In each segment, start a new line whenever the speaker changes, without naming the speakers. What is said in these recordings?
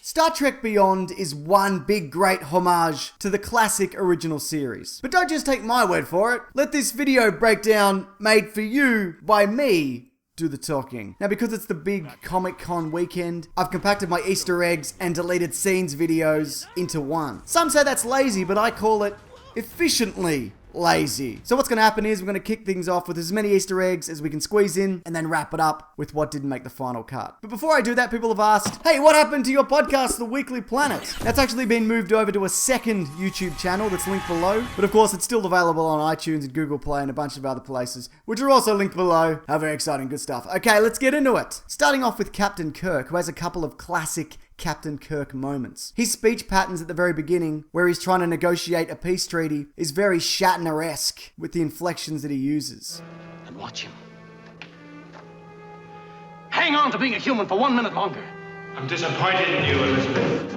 Star Trek Beyond is one big great homage to the classic original series. But don't just take my word for it. Let this video breakdown made for you by me do the talking. Now, because it's the big Comic-Con weekend, I've compacted my Easter eggs and deleted scenes videos into one. Some say that's lazy, but I call it efficiently lazy. So what's going to happen is we're going to kick things off with as many Easter eggs as we can squeeze in and then wrap it up with what didn't make the final cut. But before I do that, people have asked, hey, what happened to your podcast, The Weekly Planet? That's actually been moved over to a second YouTube channel that's linked below. But of course, it's still available on iTunes and Google Play and a bunch of other places, which are also linked below. How very exciting, good stuff. Okay, let's get into it. Starting off with Captain Kirk, who has a couple of classic Captain Kirk moments. His speech patterns at the very beginning, where he's trying to negotiate a peace treaty, is very Shatner-esk with the inflections that he uses.
And watch him. Hang on to being a human for 1 minute longer.
I'm disappointed in you, Elizabeth.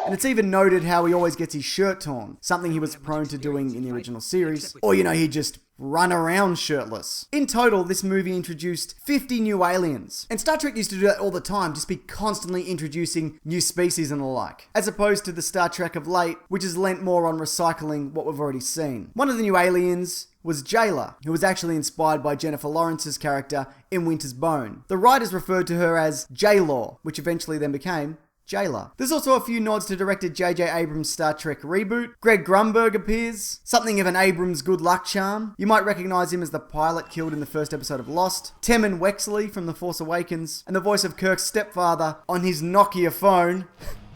And it's even noted how he always gets his shirt torn, something he was prone to doing in the original series. Or, he'd just run around shirtless. In total, this movie introduced 50 new aliens. And Star Trek used to do that all the time, just be constantly introducing new species and the like. As opposed to the Star Trek of late, which is lent more on recycling what we've already seen. One of the new aliens was Jayla, who was actually inspired by Jennifer Lawrence's character in Winter's Bone. The writers referred to her as J-Law, which eventually then became Jayla. There's also a few nods to director JJ Abrams' Star Trek reboot. Greg Grunberg appears, something of an Abrams good luck charm. You might recognize him as the pilot killed in the first episode of Lost, Temmin Wexley from The Force Awakens, and the voice of Kirk's stepfather on his Nokia phone.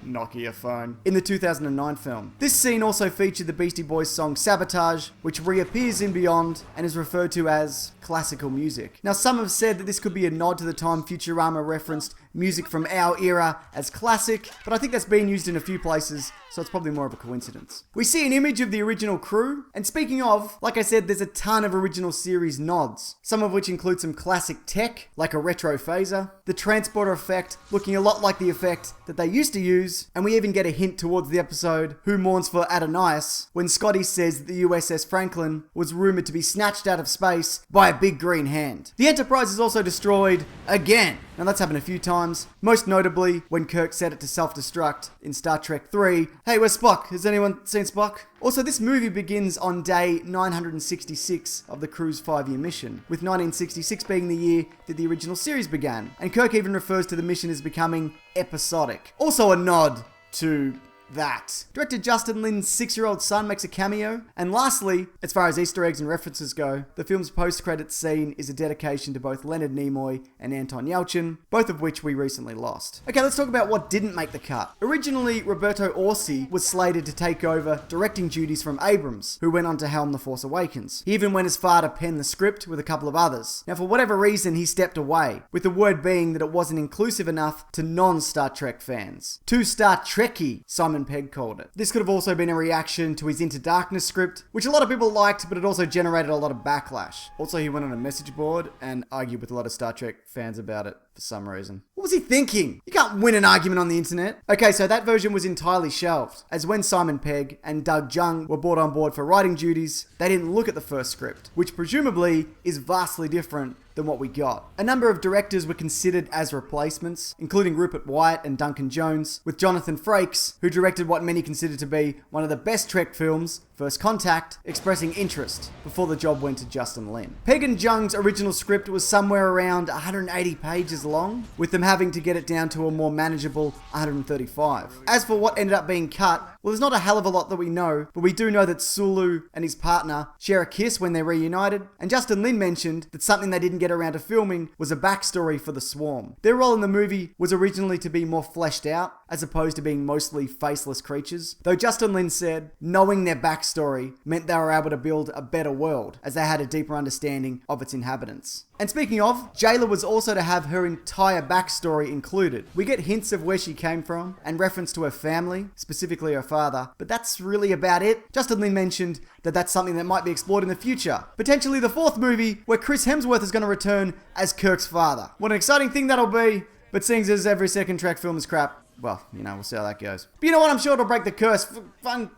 Nokia phone. In the 2009 film. This scene also featured the Beastie Boys song Sabotage, which reappears in Beyond and is referred to as classical music. Now, some have said that this could be a nod to the time Futurama referenced music from our era as classic, but I think that's been used in a few places, so it's probably more of a coincidence. We see an image of the original crew, and speaking of, like I said, there's a ton of original series nods, some of which include some classic tech, like a retro phaser, the transporter effect looking a lot like the effect that they used to use, and we even get a hint towards the episode Who Mourns For Adonais, when Scotty says that the USS Franklin was rumoured to be snatched out of space by a big green hand. The Enterprise is also destroyed again. Now that's happened a few times, most notably when Kirk set it to self-destruct in Star Trek 3. Hey, where's Spock? Has anyone seen Spock? Also, this movie begins on day 966 of the crew's 5-year mission, with 1966 being the year that the original series began, and Kirk even refers to the mission as becoming episodic. Also a nod to that. Director Justin Lin's 6-year-old son makes a cameo. And lastly, as far as Easter eggs and references go, the film's post-credits scene is a dedication to both Leonard Nimoy and Anton Yelchin, both of which we recently lost. Okay, let's talk about what didn't make the cut. Originally, Roberto Orci was slated to take over directing duties from Abrams, who went on to helm The Force Awakens. He even went as far to pen the script with a couple of others. Now, for whatever reason, he stepped away, with the word being that it wasn't inclusive enough to non-Star Trek fans. Too Star Trekky, Simon Pegg called it. This could have also been a reaction to his Into Darkness script, which a lot of people liked, but it also generated a lot of backlash. Also, he went on a message board and argued with a lot of Star Trek fans about it for some reason. What was he thinking? You can't win an argument on the internet. Okay, so that version was entirely shelved, as when Simon Pegg and Doug Jung were brought on board for writing duties, they didn't look at the first script, which presumably is vastly different than what we got. A number of directors were considered as replacements, including Rupert Wyatt and Duncan Jones, with Jonathan Frakes, who directed what many consider to be one of the best Trek films, First Contact, expressing interest before the job went to Justin Lin. Pegg and Jung's original script was somewhere around 180 pages long, with them having to get it down to a more manageable 135. As for what ended up being cut, well, there's not a hell of a lot that we know, but we do know that Sulu and his partner share a kiss when they're reunited, and Justin Lin mentioned that something they didn't get around to filming was a backstory for the Swarm. Their role in the movie was originally to be more fleshed out, as opposed to being mostly faceless creatures, though Justin Lin said knowing their backstory meant they were able to build a better world, as they had a deeper understanding of its inhabitants. And speaking of, Jayla was also to have her entire backstory included. We get hints of where she came from, and reference to her family, specifically her father, but that's really about it. Justin Lin mentioned that that's something that might be explored in the future. Potentially the 4th movie, where Chris Hemsworth is going to return as Kirk's father. What an exciting thing that'll be, but seeing as every second Trek film is crap, well, you know, we'll see how that goes. But you know what? I'm sure it'll break the curse. Fun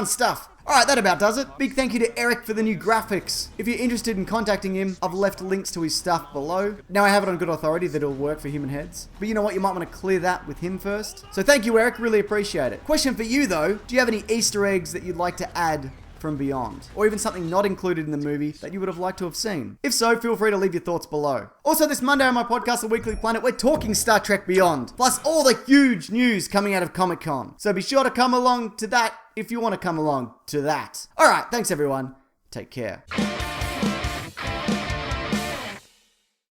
stuff. Alright, that about does it. Big thank you to Eric for the new graphics. If you're interested in contacting him, I've left links to his stuff below. Now I have it on good authority that it'll work for human heads. But you know what? You might want to clear that with him first. So thank you, Eric. Really appreciate it. Question for you, though. Do you have any Easter eggs that you'd like to add from Beyond? Or even something not included in the movie that you would have liked to have seen? If so, feel free to leave your thoughts below. Also, this Monday on my podcast, The Weekly Planet, we're talking Star Trek Beyond, plus all the huge news coming out of Comic-Con. So be sure to come along to that if you want to come along to that. Alright, thanks everyone. Take care.